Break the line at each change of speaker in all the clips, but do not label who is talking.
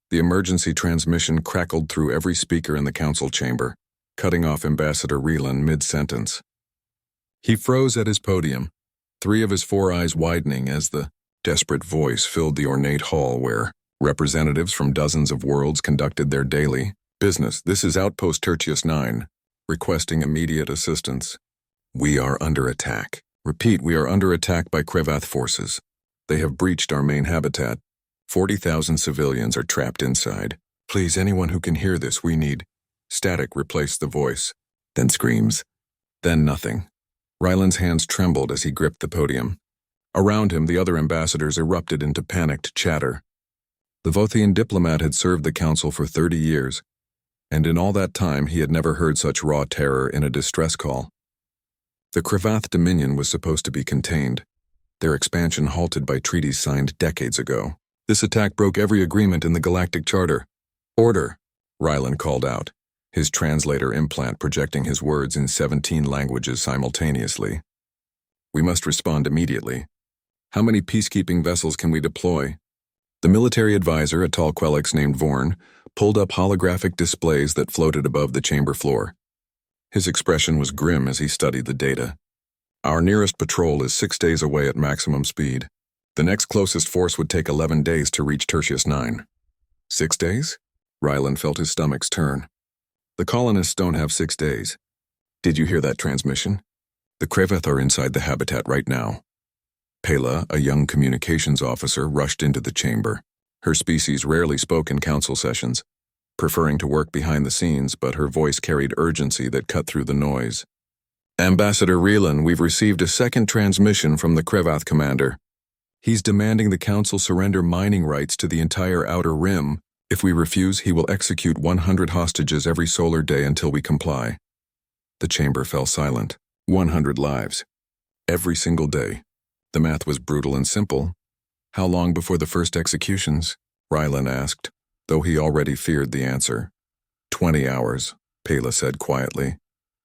The emergency transmission crackled through every speaker in the council chamber, cutting off Ambassador Relan mid-sentence. He froze at his podium, three of his four eyes widening as the desperate voice filled the ornate hall where representatives from dozens of worlds conducted their daily business. This is Outpost Tertius 9, requesting immediate assistance. We are under attack. Repeat, we are under attack by Krevath forces. They have breached our main habitat. 40,000 civilians are trapped inside. Please, anyone who can hear this, we need. Static replaced the voice. Then screams. Then nothing. Ryland's hands trembled as he gripped the podium. Around him, the other ambassadors erupted into panicked chatter. The Vothian diplomat had served the council for 30 years, and in all that time he had never heard such raw terror in a distress call. The Krevath Dominion was supposed to be contained, their expansion halted by treaties signed decades ago. This attack broke every agreement in the Galactic Charter. Order, Ryland called out, his translator implant projecting his words in 17 languages simultaneously. We must respond immediately. How many peacekeeping vessels can we deploy? The military advisor, a tall Quelix named Vorn, pulled up holographic displays that floated above the chamber floor. His expression was grim as he studied the data. Our nearest patrol is 6 days away at maximum speed. The next closest force would take 11 days to reach Tertius 9. 6 days? Ryland felt his stomach's turn. The colonists don't have 6 days. Did you hear that transmission? The Krevath are inside the habitat right now. Pela, a young communications officer, rushed into the chamber. Her species rarely spoke in council sessions, preferring to work behind the scenes, but her voice carried urgency that cut through the noise. Ambassador Relan, we've received a second transmission from the Krevath commander. He's demanding the council surrender mining rights to the entire Outer Rim. If we refuse, he will execute 100 hostages every solar day until we comply. The chamber fell silent. 100 lives. Every single day. The math was brutal and simple. How long before the first executions? Rylan asked, though he already feared the answer. 20 hours, Pela said quietly.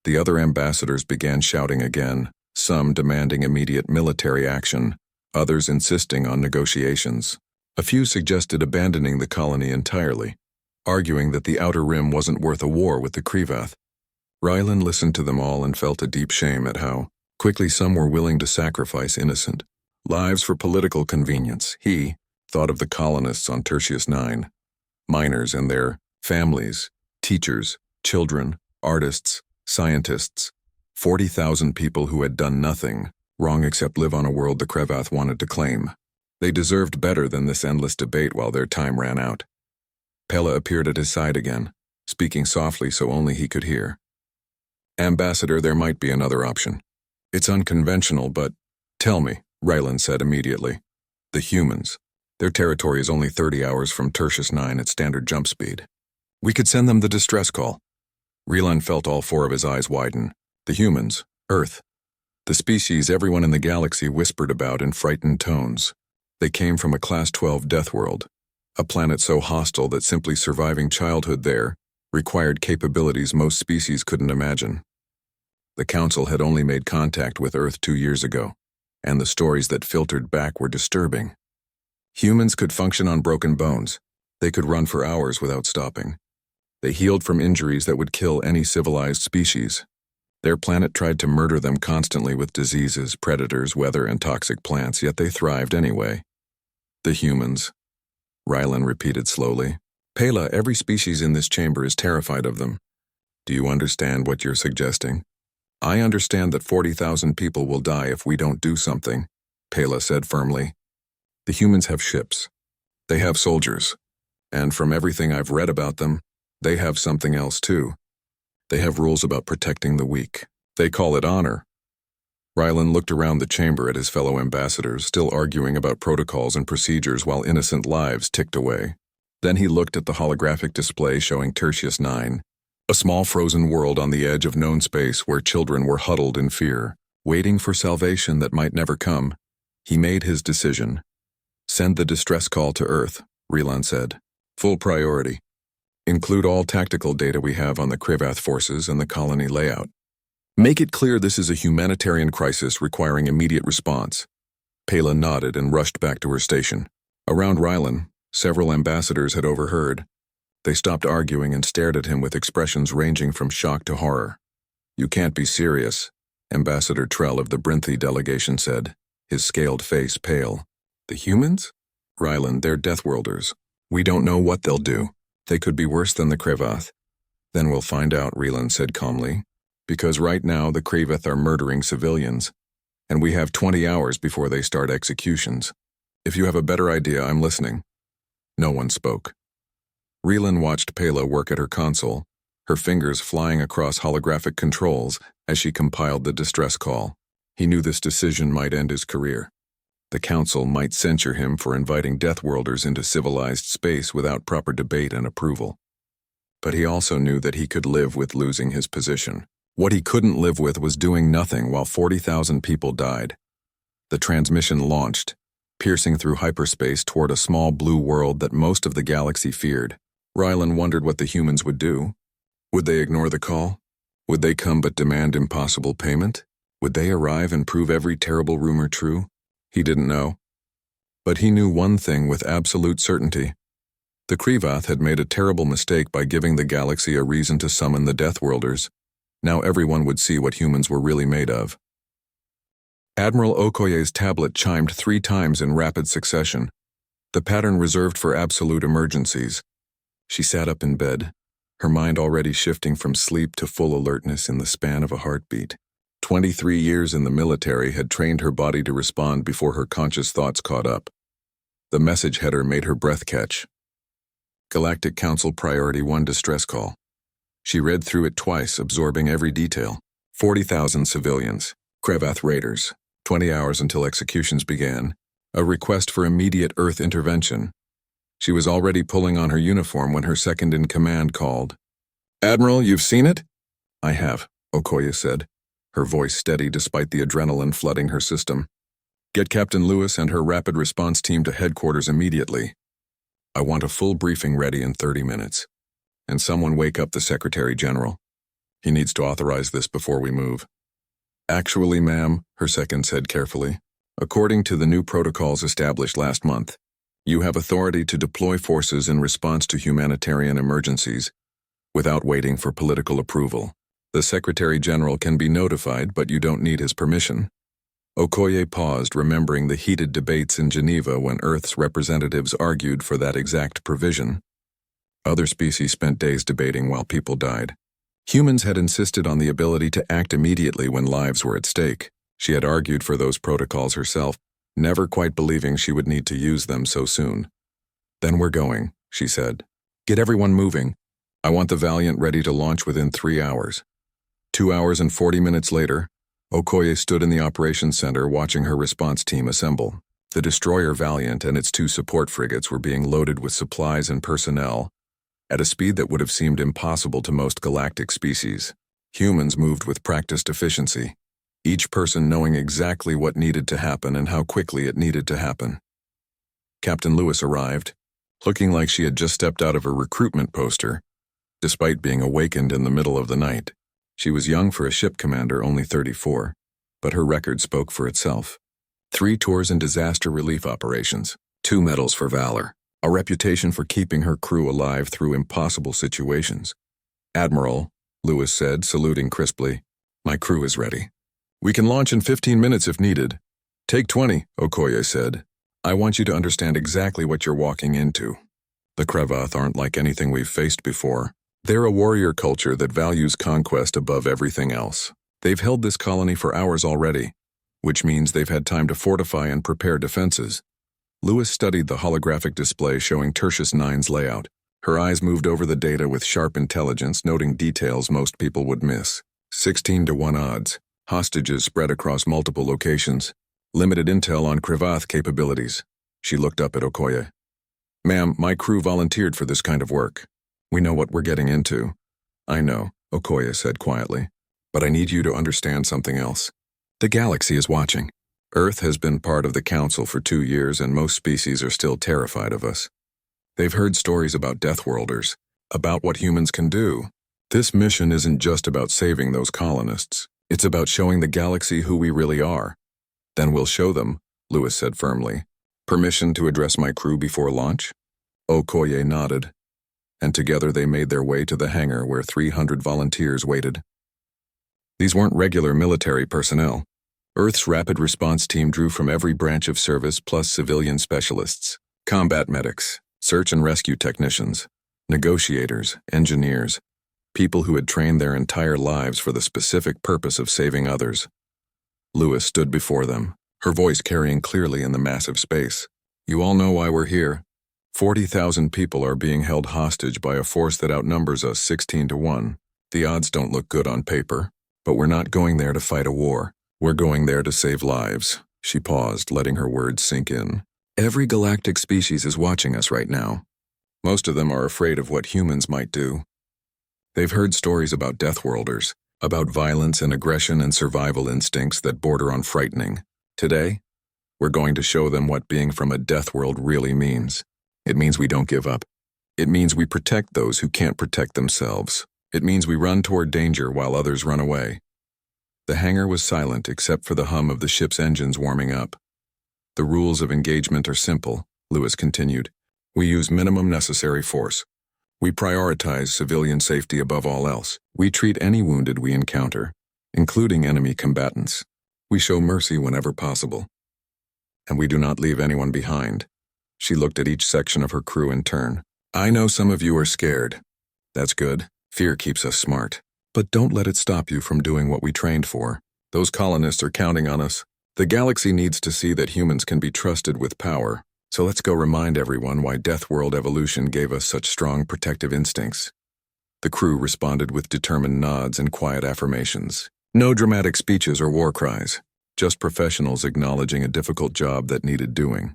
The other ambassadors began shouting again, some demanding immediate military action, others insisting on negotiations. A few suggested abandoning the colony entirely, arguing that the Outer Rim wasn't worth a war with the Krevath. Rylan listened to them all and felt a deep shame at how quickly some were willing to sacrifice innocent lives for political convenience. He thought of the colonists on Tertius 9, miners and their families, teachers, children, artists, scientists, 40,000 people who had done nothing wrong except live on a world the Krevath wanted to claim. They deserved better than this endless debate while their time ran out. Pela appeared at his side again, speaking softly so only he could hear. Ambassador, there might be another option. It's unconventional, but tell me, Ryland said immediately. The humans. Their territory is only 30 hours from Tertius 9 at standard jump speed. We could send them the distress call. Ryland felt all four of his eyes widen. The humans, Earth. The species everyone in the galaxy whispered about in frightened tones. They came from a Class 12 Deathworld, a planet so hostile that simply surviving childhood there required capabilities most species couldn't imagine. The Council had only made contact with Earth 2 years ago, and the stories that filtered back were disturbing. Humans could function on broken bones. They could run for hours without stopping. They healed from injuries that would kill any civilized species. Their planet tried to murder them constantly with diseases, predators, weather, and toxic plants, yet they thrived anyway. The humans, Rylan repeated slowly. Pela, every species in this chamber is terrified of them. Do you understand what you're suggesting? I understand that 40,000 people will die if we don't do something, Pela said firmly. The humans have ships. They have soldiers. And from everything I've read about them, they have something else too. They have rules about protecting the weak. They call it honor. Rylan looked around the chamber at his fellow ambassadors, still arguing about protocols and procedures while innocent lives ticked away. Then he looked at the holographic display showing Tertius 9, a small frozen world on the edge of known space where children were huddled in fear, waiting for salvation that might never come. He made his decision. Send the distress call to Earth, Rylan said. Full priority. Include all tactical data we have on the Krevath forces and the colony layout. Make it clear this is a humanitarian crisis requiring immediate response. Pela nodded and rushed back to her station. Around Rylan, Several ambassadors had overheard. They stopped arguing and stared at him with expressions ranging from shock to horror. "You can't be serious," Ambassador Trell of the Brinthi delegation said, his scaled face pale. "The humans? Ryland, they're deathworlders. We don't know what they'll do. They could be worse than the Krevath." "Then we'll find out," Ryland said calmly. "Because right now the Krevath are murdering civilians, and we have 20 hours before they start executions. If you have a better idea, I'm listening." No one spoke. Ryland watched Pela work at her console, her fingers flying across holographic controls as she compiled the distress call. He knew this decision might end his career. The Council might censure him for inviting Deathworlders into civilized space without proper debate and approval. But he also knew that he could live with losing his position. What he couldn't live with was doing nothing while 40,000 people died. The transmission launched, piercing through hyperspace toward a small blue world that most of the galaxy feared. Ryland wondered what the humans would do. Would they ignore the call? Would they come but demand impossible payment? Would they arrive and prove every terrible rumor true? He didn't know. But he knew one thing with absolute certainty. The Krevath had made a terrible mistake by giving the galaxy a reason to summon the Deathworlders. Now everyone would see what humans were really made of. Admiral Okoye's tablet chimed 3 times in rapid succession, the pattern reserved for absolute emergencies. She sat up in bed, her mind already shifting from sleep to full alertness in the span of a heartbeat. 23 years in the military had trained her body to respond before her conscious thoughts caught up. The message header made her breath catch. Galactic Council Priority 1 distress call. She read through it twice, absorbing every detail. 40,000 civilians, Krevath raiders, 20 hours until executions began, a request for immediate Earth intervention. She was already pulling on her uniform when her second-in-command called. "Admiral, you've seen it?" "I have," Okoye said, her voice steady despite the adrenaline flooding her system. "Get Captain Lewis and her rapid response team to headquarters immediately. I want a full briefing ready in 30 minutes. And someone wake up the Secretary General. He needs to authorize this before we move." "Actually, ma'am," her second said carefully, "according to the new protocols established last month, you have authority to deploy forces in response to humanitarian emergencies without waiting for political approval. The Secretary General can be notified, but you don't need his permission." Okoye paused, remembering the heated debates in Geneva when Earth's representatives argued for that exact provision. Other species spent days debating while people died. Humans had insisted on the ability to act immediately when lives were at stake. She had argued for those protocols herself, never quite believing she would need to use them so soon. "Then we're going," she said. "Get everyone moving. I want the Valiant ready to launch within 3 hours." 2 hours and 40 minutes later, Okoye stood in the operations center watching her response team assemble. The destroyer Valiant and its 2 support frigates were being loaded with supplies and personnel at a speed that would have seemed impossible to most galactic species. Humans moved with practiced efficiency, each person knowing exactly what needed to happen and how quickly it needed to happen. Captain Lewis arrived, looking like she had just stepped out of a recruitment poster, despite being awakened in the middle of the night. She was young for a ship commander, only 34, but her record spoke for itself. 3 tours in disaster relief operations, 2 medals for valor, a reputation for keeping her crew alive through impossible situations. "Admiral," Lewis said, saluting crisply, "my crew is ready. We can launch in 15 minutes if needed." "Take 20, Okoye said. "I want you to understand exactly what you're walking into. The Krevath aren't like anything we've faced before. They're a warrior culture that values conquest above everything else. They've held this colony for hours already, which means they've had time to fortify and prepare defenses." Lewis studied the holographic display showing Tertius 9's layout. Her eyes moved over the data with sharp intelligence, noting details most people would miss. 16-to-1 odds, hostages spread across multiple locations, limited intel on Krevath capabilities. She looked up at Okoye. "Ma'am, my crew volunteered for this kind of work. We know what we're getting into." "I know," Okoye said quietly, "but I need you to understand something else. The galaxy is watching. Earth has been part of the Council for 2 years, and most species are still terrified of us. They've heard stories about Deathworlders, about what humans can do. This mission isn't just about saving those colonists. It's about showing the galaxy who we really are." "Then we'll show them," Lewis said firmly. "Permission to address my crew before launch?" Okoye nodded, and together they made their way to the hangar where 300 volunteers waited. These weren't regular military personnel. Earth's rapid response team drew from every branch of service plus civilian specialists, combat medics, search and rescue technicians, negotiators, engineers, people who had trained their entire lives for the specific purpose of saving others. Lewis stood before them, her voice carrying clearly in the massive space. You all know why we're here. 40,000 people are being held hostage by a force that outnumbers us 16-1. The odds don't look good on paper, but we're not going there to fight a war. We're going there to save lives. She paused, letting her words sink in. Every galactic species is watching us right now. Most of them are afraid of what humans might do. They've heard stories about deathworlders, about violence and aggression and survival instincts that border on frightening. Today, we're going to show them what being from a deathworld really means. It means we don't give up. It means we protect those who can't protect themselves. It means we run toward danger while others run away. The hangar was silent except for the hum of the ship's engines warming up. The rules of engagement are simple, Lewis continued. We use minimum necessary force. We prioritize civilian safety above all else. We treat any wounded we encounter, including enemy combatants. We show mercy whenever possible. And we do not leave anyone behind. She looked at each section of her crew in turn. I know some of you are scared. That's good. Fear keeps us smart. But don't let it stop you from doing what we trained for. Those colonists are counting on us. The galaxy needs to see that humans can be trusted with power. So let's go remind everyone why Deathworld evolution gave us such strong protective instincts. The crew responded with determined nods and quiet affirmations. No dramatic speeches or war cries, just professionals acknowledging a difficult job that needed doing.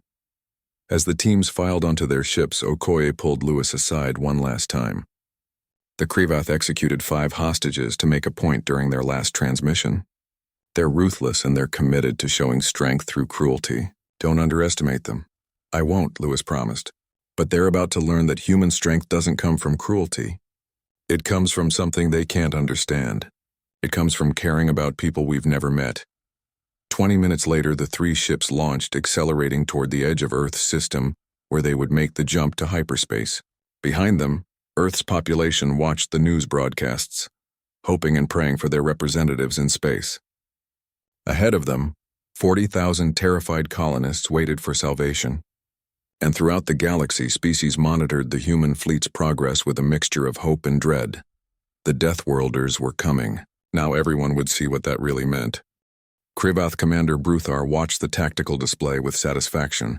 As the teams filed onto their ships, Okoye pulled Lewis aside one last time. The Krivath executed 5 hostages to make a point during their last transmission. They're ruthless and they're committed to showing strength through cruelty. Don't underestimate them. I won't, Lewis promised. But they're about to learn that human strength doesn't come from cruelty. It comes from something they can't understand. It comes from caring about people we've never met. 20 minutes later, the 3 ships launched, accelerating toward the edge of Earth's system, where they would make the jump to hyperspace. Behind them, Earth's population watched the news broadcasts, hoping and praying for their representatives in space. Ahead of them, 40,000 terrified colonists waited for salvation. And throughout the galaxy, species monitored the human fleet's progress with a mixture of hope and dread. The Deathworlders were coming. Now everyone would see what that really meant. Krivath Commander Bruthar watched the tactical display with satisfaction,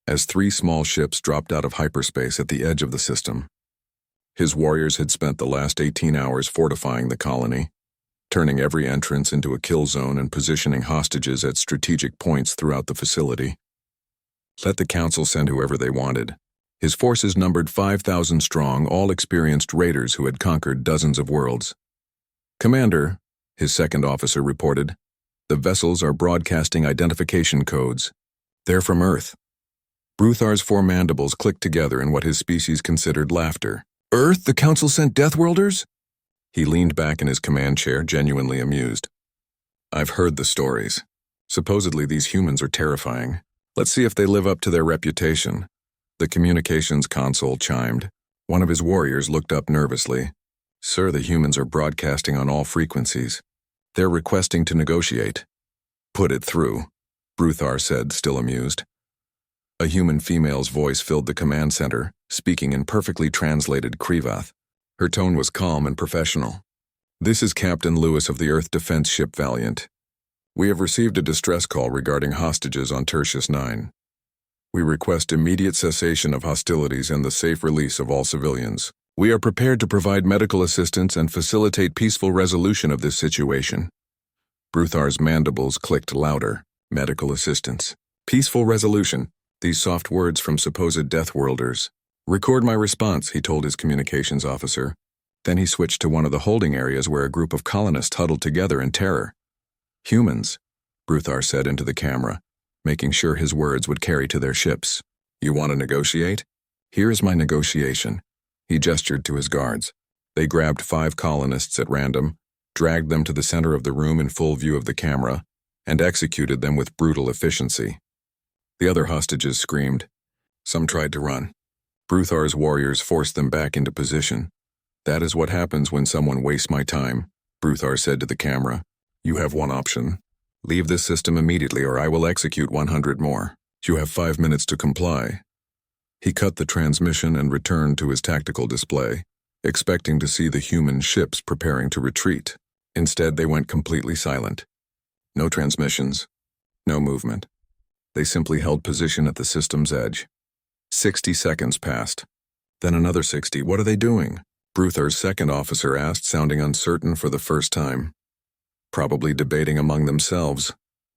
as 3 small ships dropped out of hyperspace at the edge of the system. His warriors had spent the last 18 hours fortifying the colony, turning every entrance into a kill zone and positioning hostages at strategic points throughout the facility. Let the Council send whoever they wanted. His forces numbered 5,000 strong, all experienced raiders who had conquered dozens of worlds. Commander, his second officer reported, the vessels are broadcasting identification codes. They're from Earth. Bruthar's 4 mandibles clicked together in what his species considered laughter. Earth, the Council sent Deathworlders? He leaned back in his command chair, genuinely amused. I've heard the stories. Supposedly these humans are terrifying. Let's see if they live up to their reputation. The communications console chimed. One of his warriors looked up nervously. Sir, the humans are broadcasting on all frequencies. They're requesting to negotiate. Put it through, Bruthar said, still amused. A human female's voice filled the command center, speaking in perfectly translated Krivath. Her tone was calm and professional. This is Captain Lewis of the Earth Defense Ship Valiant. We have received a distress call regarding hostages on Tertius 9. We request immediate cessation of hostilities and the safe release of all civilians. We are prepared to provide medical assistance and facilitate peaceful resolution of this situation. Bruthar's mandibles clicked louder. Medical assistance. Peaceful resolution. These soft words from supposed Deathworlders. Record my response, he told his communications officer. Then he switched to one of the holding areas where a group of colonists huddled together in terror. Humans, Bruthar said into the camera, making sure his words would carry to their ships. You want to negotiate? Here is my negotiation. He gestured to his guards. They grabbed 5 colonists at random, dragged them to the center of the room in full view of the camera, and executed them with brutal efficiency. The other hostages screamed. Some tried to run. Bruthar's warriors forced them back into position. "That is what happens when someone wastes my time," Bruthar said to the camera. "You have one option. Leave this system immediately or I will execute 100 more. You have 5 minutes to comply." He cut the transmission and returned to his tactical display, expecting to see the human ships preparing to retreat. Instead, they went completely silent. No transmissions, no movement. They simply held position at the system's edge. 60 seconds passed. Then another 60. "What are they doing?" Bruthar's second officer asked, sounding uncertain for the first time. "Probably debating among themselves,"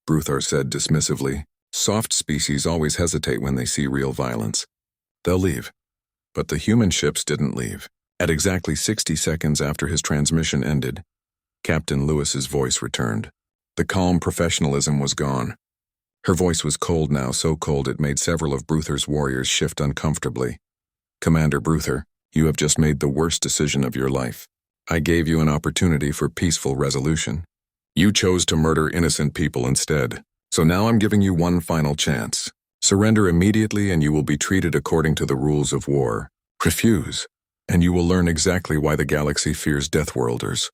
Bruthar said dismissively. "Soft species always hesitate when they see real violence. They'll leave." But the human ships didn't leave. At exactly 60 seconds after his transmission ended, Captain Lewis's voice returned. The calm professionalism was gone. Her voice was cold now, so cold it made several of Bruthar's warriors shift uncomfortably. "Commander Bruthar, you have just made the worst decision of your life. I gave you an opportunity for peaceful resolution. You chose to murder innocent people instead. So now I'm giving you one final chance. Surrender immediately and you will be treated according to the rules of war. Refuse, and you will learn exactly why the galaxy fears Deathworlders."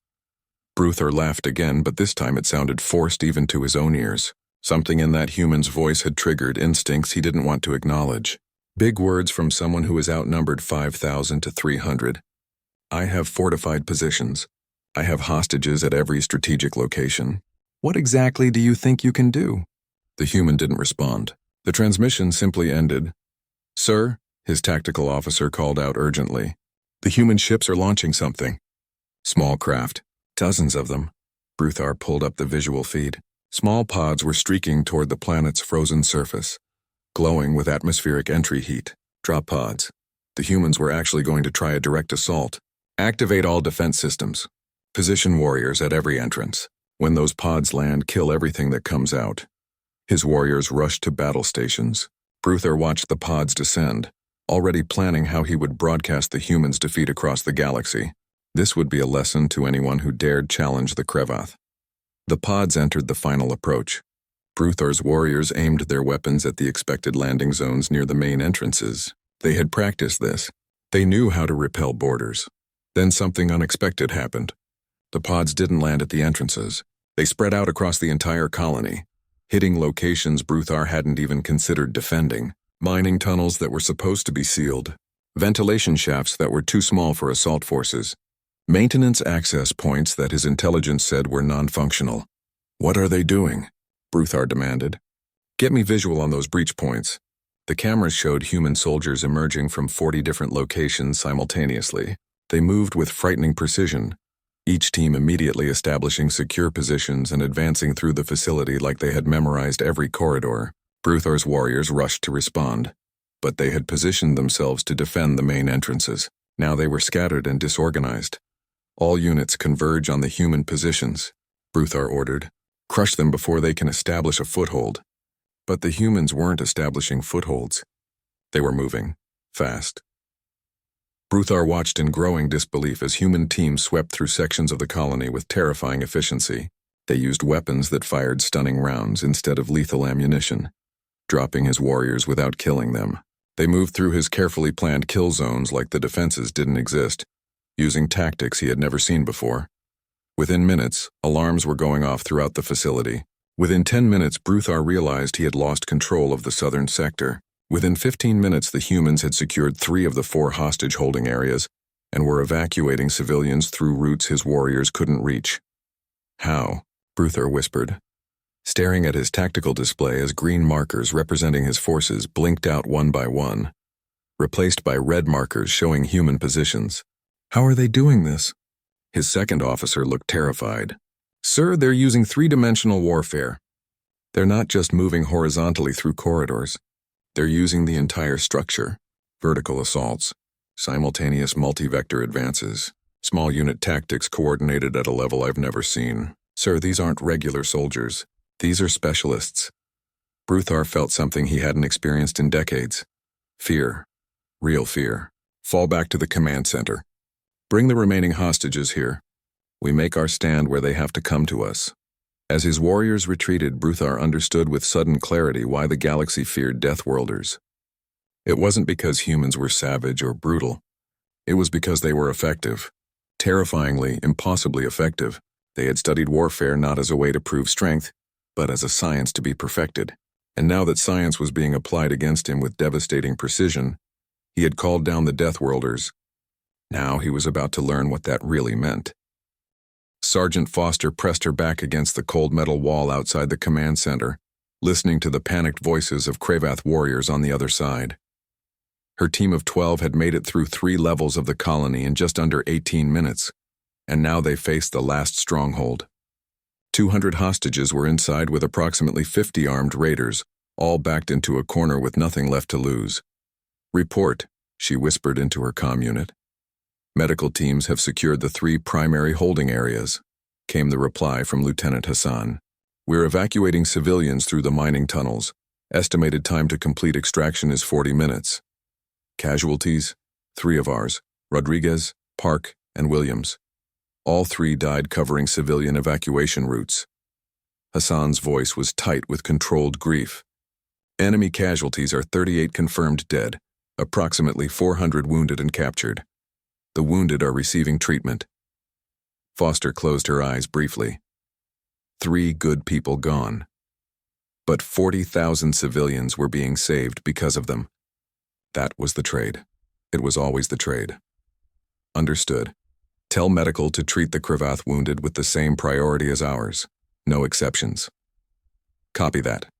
Bruthar laughed again, but this time it sounded forced even to his own ears. Something in that human's voice had triggered instincts he didn't want to acknowledge. Big words from someone who is outnumbered 5,000 to 300. "I have fortified positions. I have hostages at every strategic location. What exactly do you think you can do?" The human didn't respond. The transmission simply ended. "Sir," his tactical officer called out urgently. "The human ships are launching something." Small craft. Dozens of them. Bruthar pulled up the visual feed. Small pods were streaking toward the planet's frozen surface, glowing with atmospheric entry heat. Drop pods. The humans were actually going to try a direct assault. "Activate all defense systems. Position warriors at every entrance. When those pods land, kill everything that comes out." His warriors rushed to battle stations. Bruthar watched the pods descend, already planning how he would broadcast the humans' defeat across the galaxy. This would be a lesson to anyone who dared challenge the Krevath. The pods entered the final approach. Bruthar's warriors aimed their weapons at the expected landing zones near the main entrances. They had practiced this. They knew how to repel boarders. Then something unexpected happened. The pods didn't land at the entrances. They spread out across the entire colony, hitting locations Bruthar hadn't even considered defending. Mining tunnels that were supposed to be sealed. Ventilation shafts that were too small for assault forces. Maintenance access points that his intelligence said were non-functional. "What are they doing?" Bruthar demanded. "Get me visual on those breach points." The cameras showed human soldiers emerging from 40 different locations simultaneously. They moved with frightening precision, each team immediately establishing secure positions and advancing through the facility like they had memorized every corridor. Bruthar's warriors rushed to respond, but they had positioned themselves to defend the main entrances. Now they were scattered and disorganized. "All units converge on the human positions," Bruthar ordered. "Crush them before they can establish a foothold." But the humans weren't establishing footholds. They were moving, fast. Bruthar watched in growing disbelief as human teams swept through sections of the colony with terrifying efficiency. They used weapons that fired stunning rounds instead of lethal ammunition, dropping his warriors without killing them. They moved through his carefully planned kill zones like the defenses didn't exist, using tactics he had never seen before. Within minutes, alarms were going off throughout the facility. Within 10 minutes, Bruthar realized he had lost control of the southern sector. Within 15 minutes, the humans had secured 3 of the 4 hostage-holding areas and were evacuating civilians through routes his warriors couldn't reach. "How?" Bruthar whispered, staring at his tactical display as green markers representing his forces blinked out one by one, replaced by red markers showing human positions. "How are they doing this?" His second officer looked terrified. "Sir, they're using 3-dimensional warfare. They're not just moving horizontally through corridors. They're using the entire structure. Vertical assaults, simultaneous multi-vector advances, small unit tactics coordinated at a level I've never seen. Sir, these aren't regular soldiers. These are specialists." Bruthar felt something he hadn't experienced in decades. Fear. Real fear. "Fall back to the command center. Bring the remaining hostages here. We make our stand where they have to come to us." As his warriors retreated, Bruthar understood with sudden clarity why the galaxy feared Deathworlders. It wasn't because humans were savage or brutal. It was because they were effective. Terrifyingly, impossibly effective. They had studied warfare not as a way to prove strength, but as a science to be perfected. And now that science was being applied against him with devastating precision, he had called down the Deathworlders. Now he was about to learn what that really meant. Sergeant Foster pressed her back against the cold metal wall outside the command center, listening to the panicked voices of Cravath warriors on the other side. Her team of 12 had made it through 3 levels of the colony in just under 18 minutes, and now they faced the last stronghold. 200 hostages were inside with approximately 50 armed raiders, all backed into a corner with nothing left to lose. "Report," she whispered into her comm unit. "Medical teams have secured the 3 primary holding areas," came the reply from Lieutenant Hassan. "We're evacuating civilians through the mining tunnels. Estimated time to complete extraction is 40 minutes. Casualties? 3 of ours, Rodriguez, Park, and Williams. All 3 died covering civilian evacuation routes." Hassan's voice was tight with controlled grief. "Enemy casualties are 38 confirmed dead, approximately 400 wounded and captured. The wounded are receiving treatment." Foster closed her eyes briefly. 3 good people gone. But 40,000 civilians were being saved because of them. That was the trade. It was always the trade. "Understood. Tell medical to treat the Cravath wounded with the same priority as ours. No exceptions." "Copy that.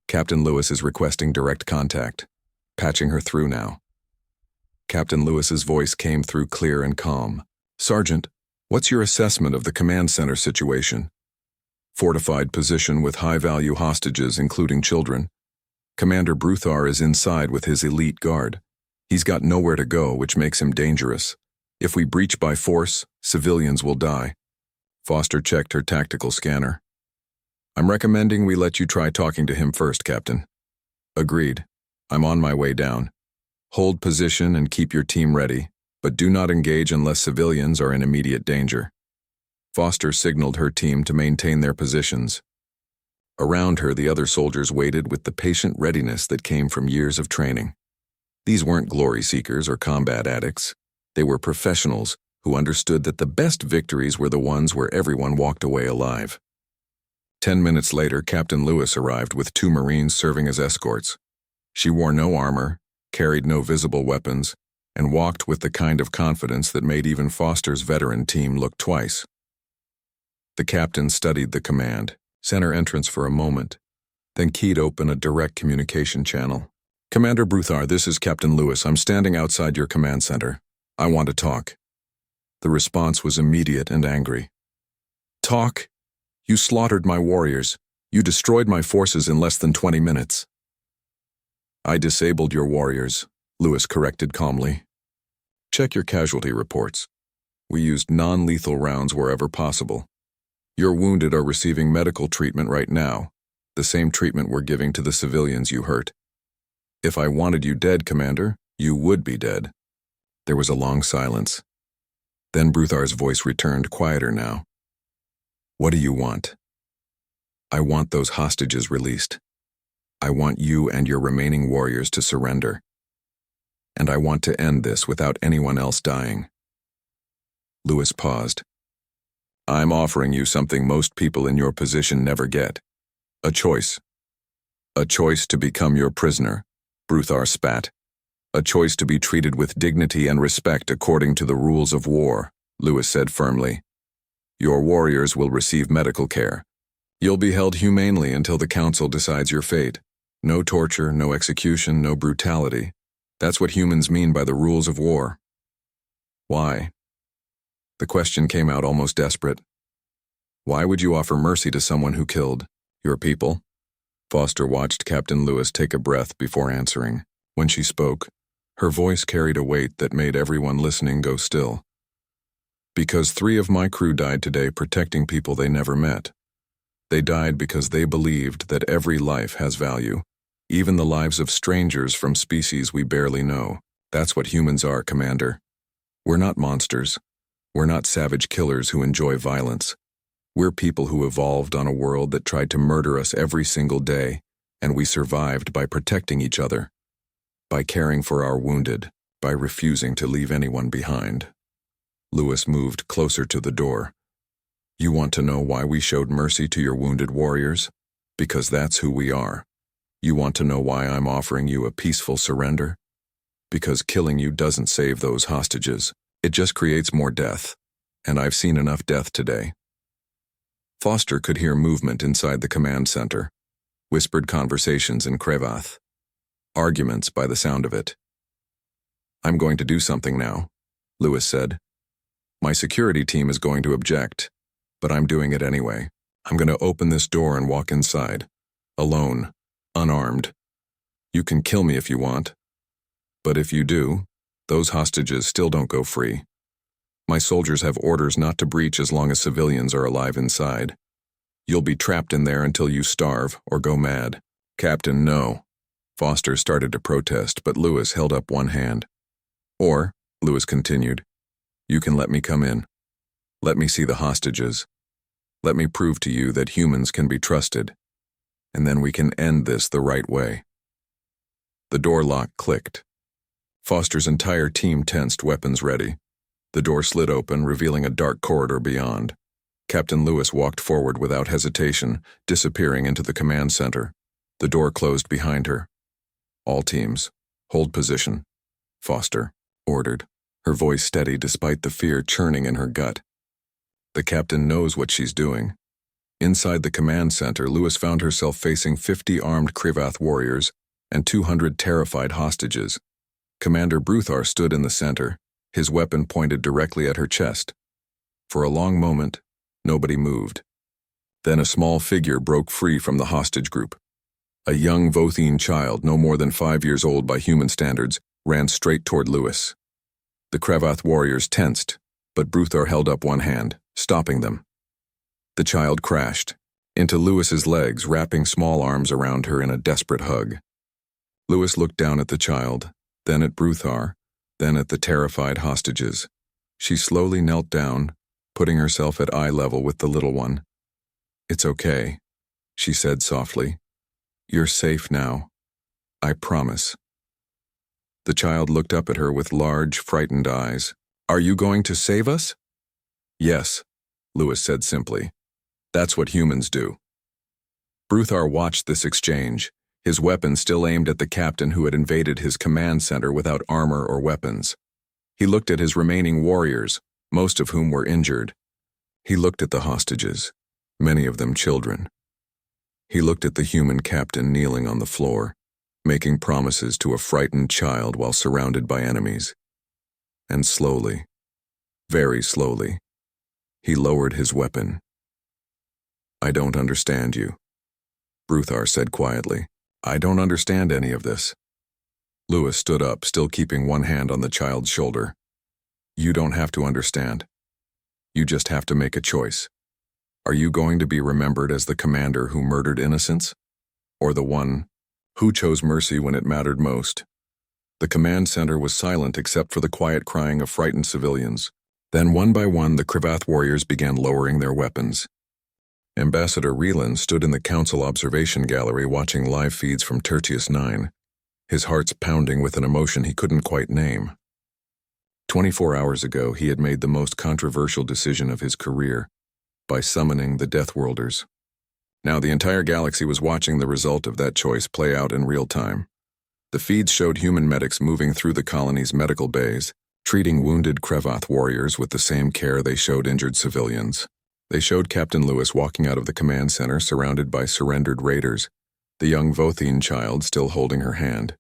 Captain Lewis is requesting direct contact. Patching her through now." Captain Lewis's voice came through clear and calm. "Sergeant, what's your assessment of the command center situation?" "Fortified position with high-value hostages, including children. Commander Bruthar is inside with his elite guard. He's got nowhere to go, which makes him dangerous. If we breach by force, civilians will die." Foster checked her tactical scanner. "I'm recommending we let you try talking to him first, Captain." "Agreed. I'm on my way down. Hold position and keep your team ready, but do not engage unless civilians are in immediate danger." Foster signaled her team to maintain their positions. Around her, the other soldiers waited with the patient readiness that came from years of training. These weren't glory seekers or combat addicts. They were professionals who understood that the best victories were the ones where everyone walked away alive. 10 minutes later, Captain Lewis arrived with 2 Marines serving as escorts. She wore no armor, carried no visible weapons, and walked with the kind of confidence that made even Foster's veteran team look twice. The captain studied the command center entrance for a moment, then keyed open a direct communication channel. "Commander Bruthar, this is Captain Lewis. I'm standing outside your command center. I want to talk." The response was immediate and angry. "Talk? You slaughtered my warriors. You destroyed my forces in less than 20 minutes. "I disabled your warriors," Lewis corrected calmly. "Check your casualty reports. We used non-lethal rounds wherever possible. Your wounded are receiving medical treatment right now, the same treatment we're giving to the civilians you hurt. If I wanted you dead, Commander, you would be dead." There was a long silence. Then Bruthar's voice returned, quieter now. "What do you want?" "I want those hostages released. I want you and your remaining warriors to surrender. And I want to end this without anyone else dying." Lewis paused. "I'm offering you something most people in your position never get. A choice. A choice to become your prisoner," Bruthar spat. "A choice to be treated with dignity and respect according to the rules of war," Lewis said firmly. "Your warriors will receive medical care. You'll be held humanely until the council decides your fate. No torture, no execution, no brutality. That's what humans mean by the rules of war." "Why?" The question came out almost desperate. "Why would you offer mercy to someone who killed your people?" Foster watched Captain Lewis take a breath before answering. When she spoke, her voice carried a weight that made everyone listening go still. "Because 3 of my crew died today protecting people they never met. They died because they believed that every life has value, even the lives of strangers from species we barely know. That's what humans are, Commander. We're not monsters. We're not savage killers who enjoy violence. We're people who evolved on a world that tried to murder us every single day, and we survived by protecting each other. by caring for our wounded, by refusing to leave anyone behind. Lewis moved closer to the door. You want to know why we showed mercy to your wounded warriors? Because that's who we are. You want to know why I'm offering you a peaceful surrender? Because killing you doesn't save those hostages. It just creates more death. And I've seen enough death today. Foster could hear movement inside the command center, whispered conversations in Krevath, arguments by the sound of it. I'm going to do something now, Lewis said. My security team is going to object, but I'm doing it anyway. I'm going to open this door and walk inside, alone, unarmed. You can kill me if you want, but if you do, those hostages still don't go free. My soldiers have orders not to breach as long as civilians are alive inside. You'll be trapped in there until you starve or go mad. Captain, no. Foster started to protest, but Lewis held up one hand. Or, Lewis continued, you can let me come in. Let me see the hostages. Let me prove to you that humans can be trusted. And then we can end this the right way. The door lock clicked. Foster's entire team tensed, weapons ready. The door slid open, revealing a dark corridor beyond. Captain Lewis walked forward without hesitation, disappearing into the command center. The door closed behind her. All teams, hold position. Foster ordered, her voice steady despite the fear churning in her gut. The captain knows what she's doing. Inside the command center, Lewis found herself facing 50 armed Krevath warriors and 200 terrified hostages. Commander Bruthar stood in the center, his weapon pointed directly at her chest. For a long moment, nobody moved. Then a small figure broke free from the hostage group. A young Vothine child, no more than 5 years old by human standards, ran straight toward Lewis. The Krevath warriors tensed, but Bruthar held up one hand, stopping them. The child crashed into Lewis's legs, wrapping small arms around her in a desperate hug. Lewis looked down at the child, then at Bruthar, then at the terrified hostages. She slowly knelt down, putting herself at eye level with the little one. It's okay, she said softly. You're safe now. I promise. The child looked up at her with large, frightened eyes. Are you going to save us? Yes, Lewis said simply. That's what humans do. Bruthar watched this exchange, his weapon still aimed at the captain who had invaded his command center without armor or weapons. He looked at his remaining warriors, most of whom were injured. He looked at the hostages, many of them children. He looked at the human captain kneeling on the floor, making promises to a frightened child while surrounded by enemies. And slowly, very slowly, he lowered his weapon. I don't understand you, Bruthar said quietly. I don't understand any of this. Lewis stood up, still keeping one hand on the child's shoulder. You don't have to understand. You just have to make a choice. Are you going to be remembered as the commander who murdered innocents? Or the one who chose mercy when it mattered most? The command center was silent except for the quiet crying of frightened civilians. Then one by one the Krevath warriors began lowering their weapons. Ambassador Relan stood in the council observation gallery watching live feeds from Tertius 9, his heart's pounding with an emotion he couldn't quite name. 24 hours ago, he had made the most controversial decision of his career by summoning the Deathworlders. Now the entire galaxy was watching the result of that choice play out in real time. The feeds showed human medics moving through the colony's medical bays, treating wounded Krevath warriors with the same care they showed injured civilians. They showed Captain Lewis walking out of the command center surrounded by surrendered raiders, the young Vothine child still holding her hand.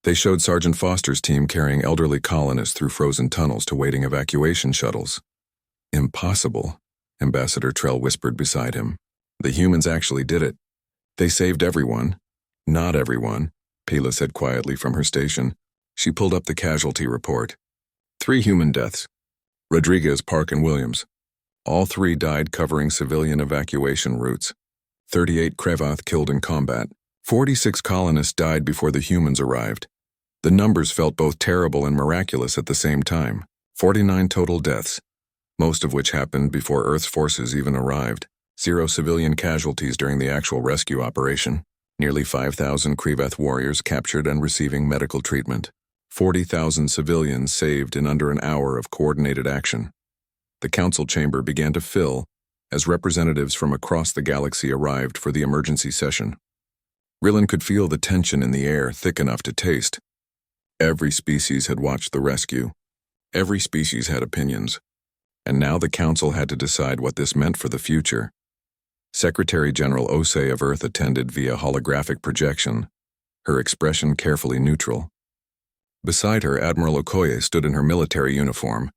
They showed Sergeant Foster's team carrying elderly colonists through frozen tunnels to waiting evacuation shuttles. Impossible, Ambassador Trell whispered beside him. The humans actually did it. They saved everyone. Not everyone, Pela said quietly from her station. She pulled up the casualty report. 3 human deaths. Rodriguez, Park, and Williams. All 3 died covering civilian evacuation routes. 38 Krevath killed in combat. 46 colonists died before the humans arrived. The numbers felt both terrible and miraculous at the same time. 49 total deaths, most of which happened before Earth's forces even arrived. 0 civilian casualties during the actual rescue operation. Nearly 5,000 Kriveth warriors captured and receiving medical treatment. 40,000 civilians saved in under an hour of coordinated action. The council chamber began to fill as representatives from across the galaxy arrived for the emergency session. Rillen could feel the tension in the air thick enough to taste. Every species had watched the rescue. Every species had opinions. And now the council had to decide what this meant for the future. Secretary General Osei of Earth attended via holographic projection, her expression carefully neutral. Beside her, Admiral Okoye stood in her military uniform,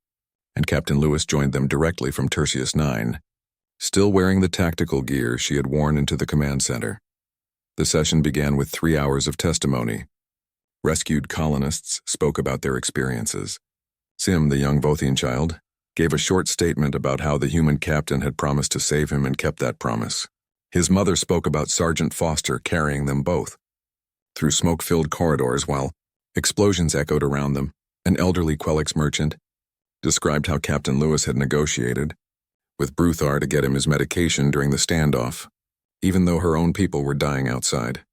and Captain Lewis joined them directly from Tertius 9, still wearing the tactical gear she had worn into the command center. The session began with 3 hours of testimony. Rescued colonists spoke about their experiences. Sim, the young Vothian child, gave a short statement about how the human captain had promised to save him and kept that promise. His mother spoke about Sergeant Foster carrying them both through smoke-filled corridors while explosions echoed around them. An elderly Quelix merchant described how Captain Lewis had negotiated with Bruthar to get him his medication during the standoff, even though her own people were dying outside.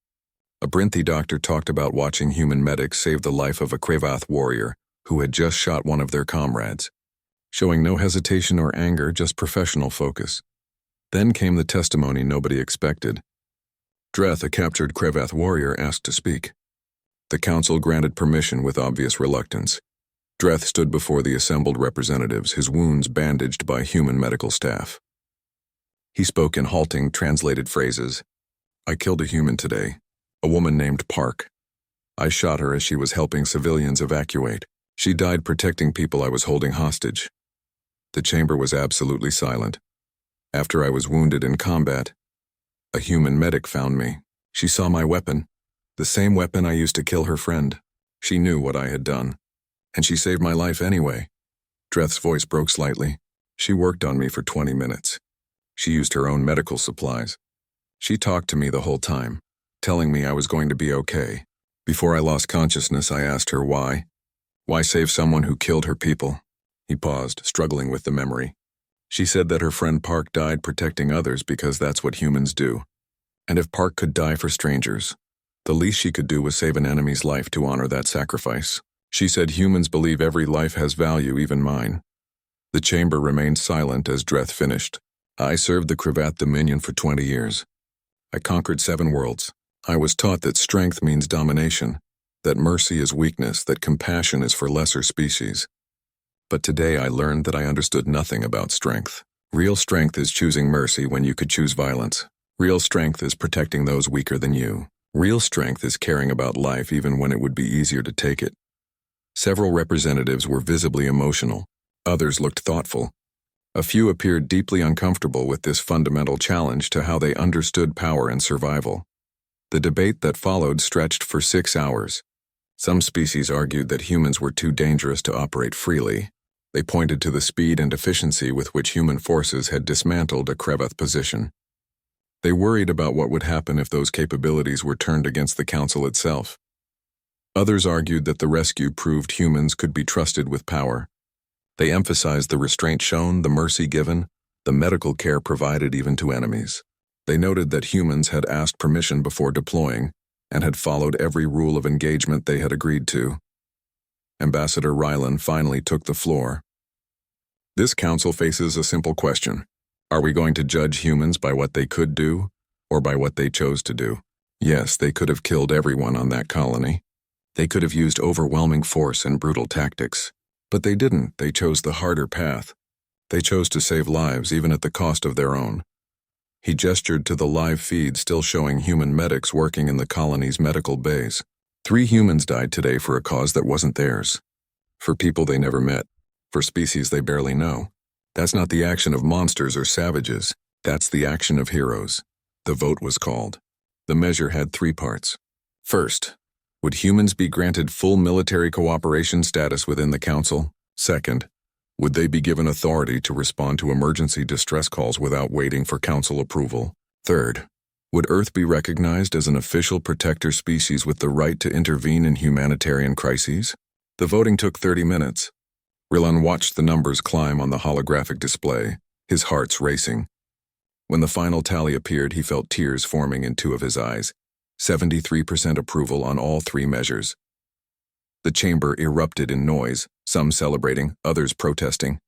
A Brinthi doctor talked about watching human medics save the life of a Kravath warrior who had just shot one of their comrades, showing no hesitation or anger, just professional focus. Then came the testimony nobody expected. Dreth, a captured Kravath warrior, asked to speak. The council granted permission with obvious reluctance. Dreth stood before the assembled representatives, his wounds bandaged by human medical staff. He spoke in halting, translated phrases. I killed a human today, a woman named Park. I shot her as she was helping civilians evacuate. She died protecting people I was holding hostage. The chamber was absolutely silent. After I was wounded in combat, a human medic found me. She saw my weapon, the same weapon I used to kill her friend. She knew what I had done, and she saved my life anyway. Dreth's voice broke slightly. She worked on me for 20 minutes. She used her own medical supplies. She talked to me the whole time, telling me I was going to be okay. Before I lost consciousness, I asked her why. Why save someone who killed her people? He paused, struggling with the memory. She said that her friend Park died protecting others because that's what humans do. And if Park could die for strangers, the least she could do was save an enemy's life to honor that sacrifice. She said humans believe every life has value, even mine. The chamber remained silent as Dreth finished. I served the Kravath Dominion for 20 years. I conquered 7 worlds. I was taught that strength means domination, that mercy is weakness, that compassion is for lesser species. But today I learned that I understood nothing about strength. Real strength is choosing mercy when you could choose violence. Real strength is protecting those weaker than you. Real strength is caring about life even when it would be easier to take it. Several representatives were visibly emotional. Others looked thoughtful. A few appeared deeply uncomfortable with this fundamental challenge to how they understood power and survival. The debate that followed stretched for 6 hours. Some species argued that humans were too dangerous to operate freely. They pointed to the speed and efficiency with which human forces had dismantled a Kravath position. They worried about what would happen if those capabilities were turned against the council itself. Others argued that the rescue proved humans could be trusted with power. They emphasized the restraint shown, the mercy given, the medical care provided even to enemies. They noted that humans had asked permission before deploying and had followed every rule of engagement they had agreed to. Ambassador Rylan finally took the floor. This council faces a simple question. Are we going to judge humans by what they could do, or by what they chose to do? Yes, they could have killed everyone on that colony. They could have used overwhelming force and brutal tactics. But they didn't. They chose the harder path. They chose to save lives, even at the cost of their own. He gestured to the live feed still showing human medics working in the colony's medical bays. 3 humans died today for a cause that wasn't theirs. For people they never met. For species they barely know. That's not the action of monsters or savages. That's the action of heroes. The vote was called. The measure had 3 parts. First, would humans be granted full military cooperation status within the council? Second, would they be given authority to respond to emergency distress calls without waiting for council approval? Third, would Earth be recognized as an official protector species with the right to intervene in humanitarian crises? The voting took 30 minutes. Rillen watched the numbers climb on the holographic display, his heart's racing. When the final tally appeared, he felt tears forming in 2 of his eyes. 73% approval on all three measures. The chamber erupted in noise, some celebrating, others protesting.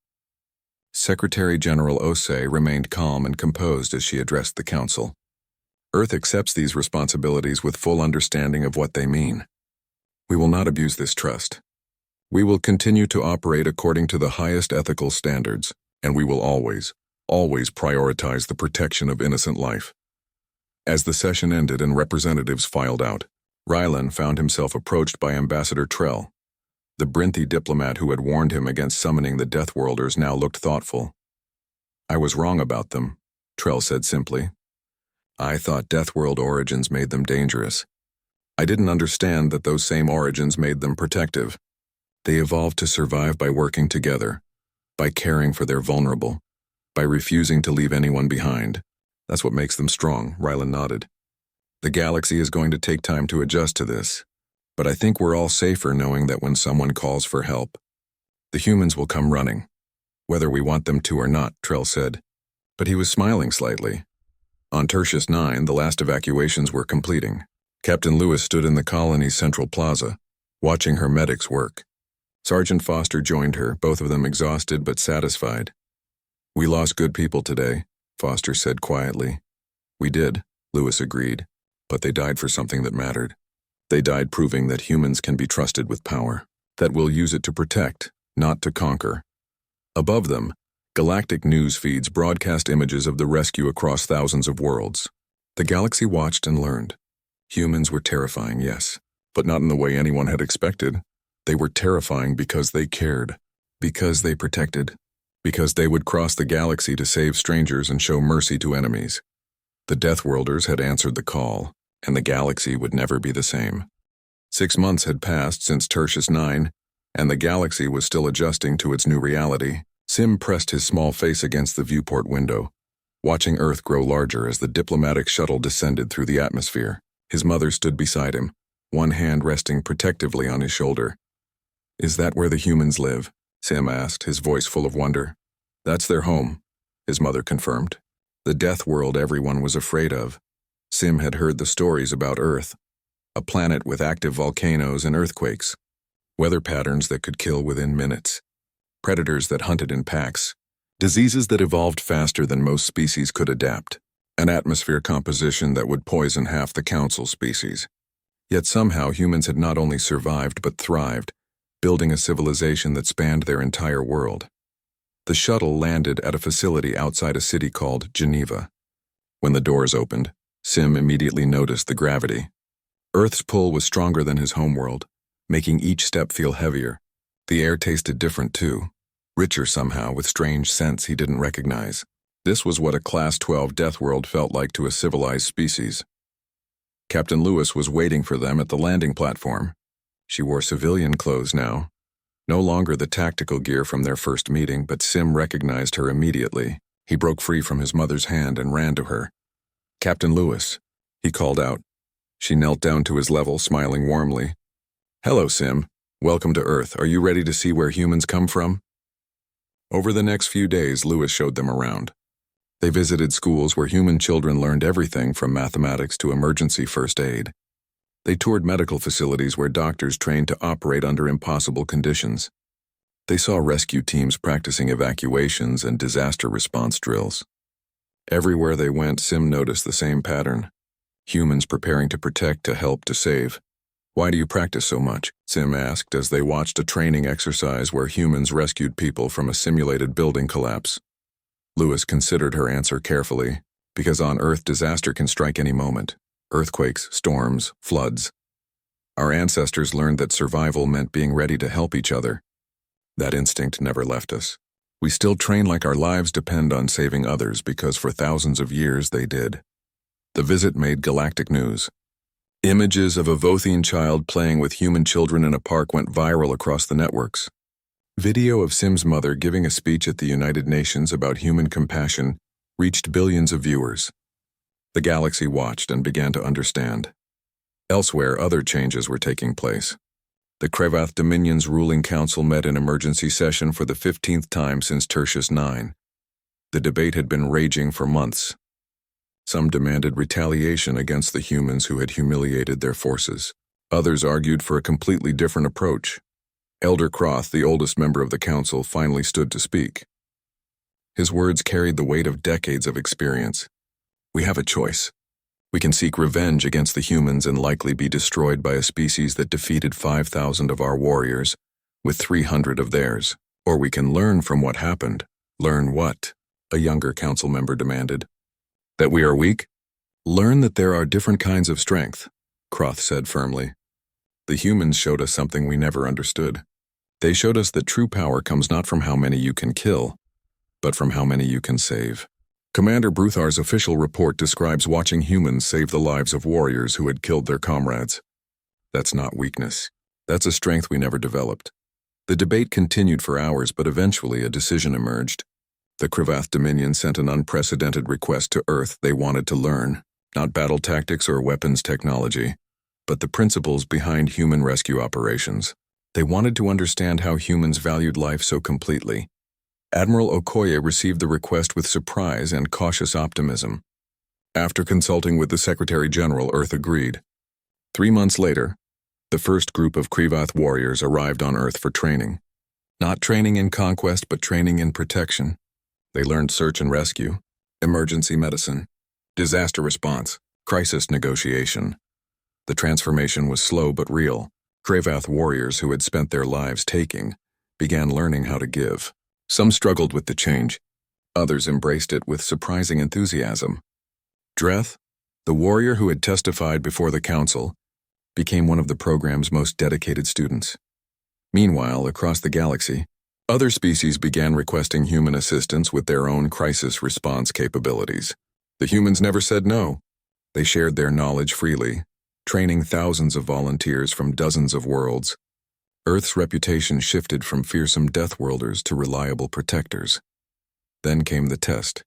Secretary General Osei remained calm and composed as she addressed the council. Earth accepts these responsibilities with full understanding of what they mean. We will not abuse this trust. We will continue to operate according to the highest ethical standards, and we will always prioritize the protection of innocent life. As the session ended and representatives filed out, Rylan found himself approached by Ambassador Trell. The Brinthi diplomat who had warned him against summoning the Deathworlders now looked thoughtful. "I was wrong about them," Trell said simply. "I thought Deathworld origins made them dangerous. I didn't understand that those same origins made them protective. They evolved to survive by working together, by caring for their vulnerable, by refusing to leave anyone behind. That's what makes them strong," Rylan nodded. "The galaxy is going to take time to adjust to this, but I think we're all safer knowing that when someone calls for help, the humans will come running, whether we want them to or not," Trell said. But he was smiling slightly. On Tertius 9, the last evacuations were completing. Captain Lewis stood in the colony's central plaza, watching her medics work. Sergeant Foster joined her, both of them exhausted but satisfied. "We lost good people today," Foster said quietly. "We did," Lewis agreed, "but they died for something that mattered. They died proving that humans can be trusted with power, that we'll use it to protect, not to conquer." Above them, galactic news feeds broadcast images of the rescue across thousands of worlds. The galaxy watched and learned. Humans were terrifying, yes, but not in the way anyone had expected. They were terrifying because they cared, because they protected, because they would cross the galaxy to save strangers and show mercy to enemies. The Deathworlders had answered the call, and the galaxy would never be the same. 6 months had passed since Tertius 9, and the galaxy was still adjusting to its new reality. Sim pressed his small face against the viewport window, watching Earth grow larger as the diplomatic shuttle descended through the atmosphere. His mother stood beside him, one hand resting protectively on his shoulder. "Is that where the humans live?" Sim asked, his voice full of wonder. "That's their home," his mother confirmed. The death world everyone was afraid of. Sim had heard the stories about Earth, a planet with active volcanoes and earthquakes, weather patterns that could kill within minutes, predators that hunted in packs, diseases that evolved faster than most species could adapt, an atmosphere composition that would poison half the council species. Yet somehow humans had not only survived but thrived, building a civilization that spanned their entire world. The shuttle landed at a facility outside a city called Geneva. When the doors opened, Sim immediately noticed the gravity. Earth's pull was stronger than his homeworld, making each step feel heavier. The air tasted different too, richer somehow with strange scents he didn't recognize. This was what a Class 12 Deathworld felt like to a civilized species. Captain Lewis was waiting for them at the landing platform. She wore civilian clothes now. No longer the tactical gear from their first meeting, but Sim recognized her immediately. He broke free from his mother's hand and ran to her. "Captain Lewis," he called out. She knelt down to his level, smiling warmly. "Hello, Sim. Welcome to Earth. Are you ready to see where humans come from?" Over the next few days, Lewis showed them around. They visited schools where human children learned everything from mathematics to emergency first aid. They toured medical facilities where doctors trained to operate under impossible conditions. They saw rescue teams practicing evacuations and disaster response drills. Everywhere they went, Sim noticed the same pattern. Humans preparing to protect, to help, to save. "Why do you practice so much?" Sim asked as they watched a training exercise where humans rescued people from a simulated building collapse. Lewis considered her answer carefully, because on Earth disaster can strike any moment. Earthquakes, storms, floods. Our ancestors learned that survival meant being ready to help each other. That instinct never left us. We still train like our lives depend on saving others because for thousands of years they did. The visit made galactic news. Images of a Vothian child playing with human children in a park went viral across the networks. Video of Sim's mother giving a speech at the United Nations about human compassion reached billions of viewers. The galaxy watched and began to understand. Elsewhere, other changes were taking place. The Krevath Dominion's ruling council met in emergency session for the 15th time since Tertius 9. The debate had been raging for months. Some demanded retaliation against the humans who had humiliated their forces. Others argued for a completely different approach. Elder Croth, the oldest member of the council, finally stood to speak. His words carried the weight of decades of experience. We have a choice. We can seek revenge against the humans and likely be destroyed by a species that defeated 5,000 of our warriors, with 300 of theirs. Or we can learn from what happened. Learn what? A younger council member demanded. That we are weak? Learn that there are different kinds of strength, Croth said firmly. The humans showed us something we never understood. They showed us that true power comes not from how many you can kill, but from how many you can save. Commander Bruthar's official report describes watching humans save the lives of warriors who had killed their comrades. That's not weakness. That's a strength we never developed. The debate continued for hours, but eventually a decision emerged. The Krivath Dominion sent an unprecedented request to Earth. They wanted to learn, not battle tactics or weapons technology, but the principles behind human rescue operations. They wanted to understand how humans valued life so completely. Admiral Okoye received the request with surprise and cautious optimism. After consulting with the Secretary General, Earth agreed. 3 months later, the first group of Krivath warriors arrived on Earth for training. Not training in conquest, but training in protection. They learned search and rescue, emergency medicine, disaster response, crisis negotiation. The transformation was slow but real. Krivath warriors who had spent their lives taking began learning how to give. Some struggled with the change. Others embraced it with surprising enthusiasm. Dreth, the warrior who had testified before the council, became one of the program's most dedicated students. Meanwhile, across the galaxy, other species began requesting human assistance with their own crisis response capabilities. The humans never said no. They shared their knowledge freely, training thousands of volunteers from dozens of worlds. Earth's reputation shifted from fearsome deathworlders to reliable protectors. Then came the test.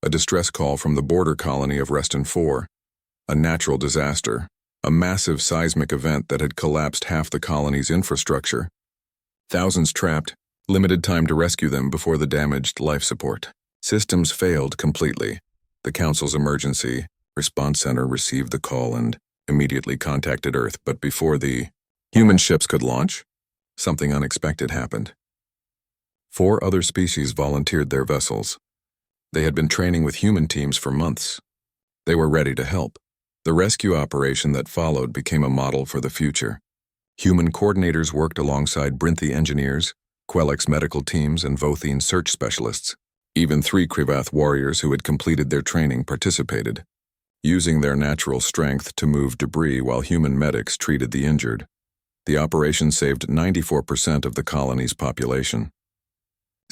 A distress call from the border colony of Reston 4. A natural disaster, a massive seismic event that had collapsed half the colony's infrastructure. Thousands trapped, limited time to rescue them before the damaged life support. Systems failed completely. The Council's emergency response center received the call and immediately contacted Earth, but before the human ships could launch, something unexpected happened. 4 other species volunteered their vessels. They had been training with human teams for months. They were ready to help. The rescue operation that followed became a model for the future. Human coordinators worked alongside Brinthi engineers, Quellex medical teams, and Vothine search specialists. Even 3 Krivath warriors who had completed their training participated, using their natural strength to move debris while human medics treated the injured. The operation saved 94% of the colony's population.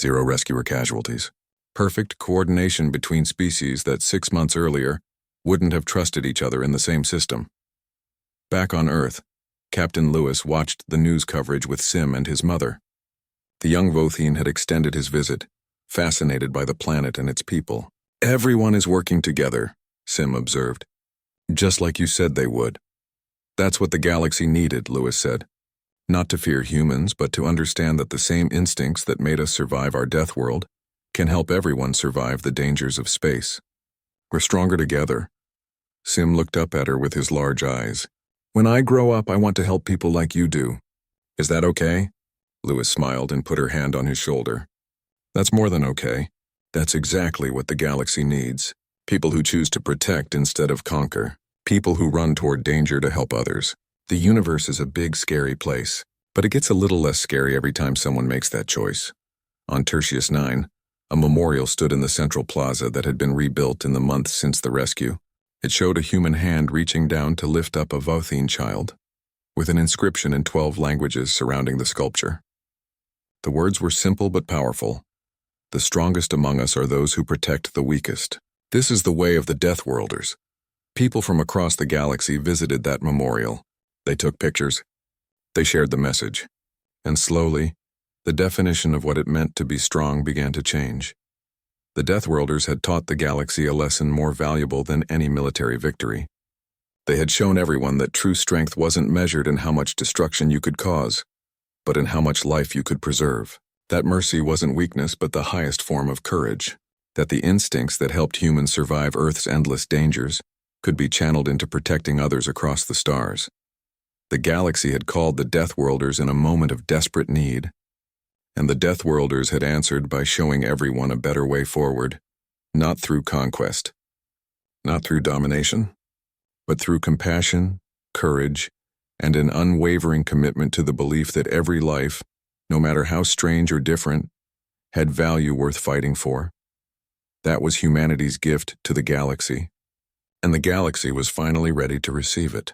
0 rescuer casualties. Perfect coordination between species that 6 months earlier wouldn't have trusted each other in the same system. Back on Earth, Captain Lewis watched the news coverage with Sim and his mother. The young Vothine had extended his visit, fascinated by the planet and its people. Everyone is working together, Sim observed. Just like you said they would. That's what the galaxy needed, Lewis said. Not to fear humans, but to understand that the same instincts that made us survive our death world can help everyone survive the dangers of space. We're stronger together. Sim looked up at her with his large eyes. When I grow up, I want to help people like you do. Is that okay? Lewis smiled and put her hand on his shoulder. That's more than okay. That's exactly what the galaxy needs. People who choose to protect instead of conquer. People who run toward danger to help others. The universe is a big, scary place, but it gets a little less scary every time someone makes that choice. On Tertius 9, a memorial stood in the central plaza that had been rebuilt in the months since the rescue. It showed a human hand reaching down to lift up a Vothine child, with an inscription in 12 languages surrounding the sculpture. The words were simple but powerful. The strongest among us are those who protect the weakest. This is the way of the Deathworlders. People from across the galaxy visited that memorial. They took pictures. They shared the message. And slowly, the definition of what it meant to be strong began to change. The Deathworlders had taught the galaxy a lesson more valuable than any military victory. They had shown everyone that true strength wasn't measured in how much destruction you could cause, but in how much life you could preserve. That mercy wasn't weakness, but the highest form of courage. that the instincts that helped humans survive Earth's endless dangers could be channeled into protecting others across the stars. The galaxy had called the Deathworlders in a moment of desperate need, and the Deathworlders had answered by showing everyone a better way forward, not through conquest, not through domination, but through compassion, courage, and an unwavering commitment to the belief that every life, no matter how strange or different, had value worth fighting for. That was humanity's gift to the galaxy, and the galaxy was finally ready to receive it.